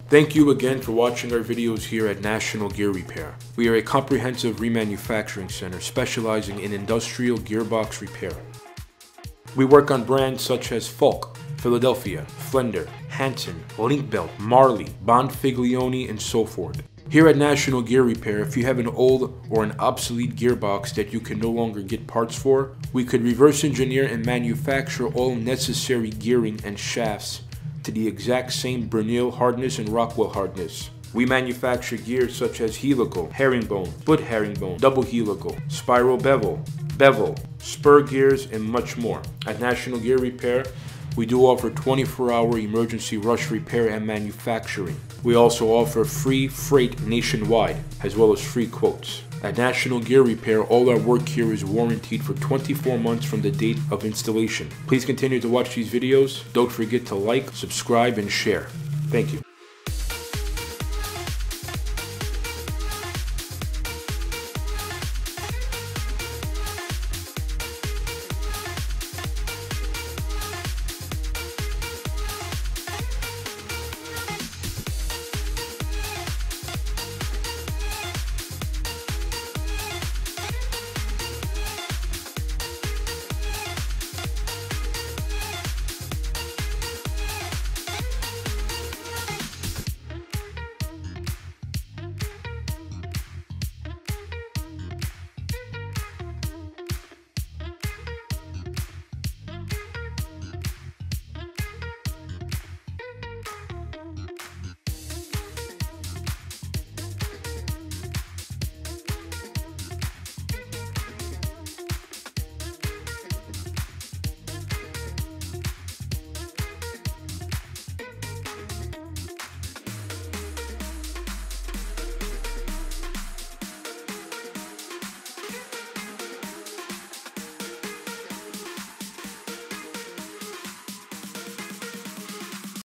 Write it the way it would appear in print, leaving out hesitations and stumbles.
Thank you again for watching our videos here at National Gear Repair. We are a comprehensive remanufacturing center specializing in industrial gearbox repair. We work on brands such as Falk, Philadelphia, Flender, Hanson, Linkbelt, Marley, Bonfiglione, and so forth. Here at National Gear Repair, if you have an old or an obsolete gearbox that you can no longer get parts for, we could reverse engineer and manufacture all necessary gearing and shafts to the exact same Bernil hardness and Rockwell hardness. We manufacture gears such as helical, herringbone, split herringbone, double helical, spiral bevel, spur gears, and much more. At National Gear Repair, we do offer 24-hour emergency rush repair and manufacturing. We also offer free freight nationwide, as well as free quotes. At National Gear Repair, all our work here is warranted for 24 months from the date of installation. Please continue to watch these videos. Don't forget to like, subscribe, and share. Thank you.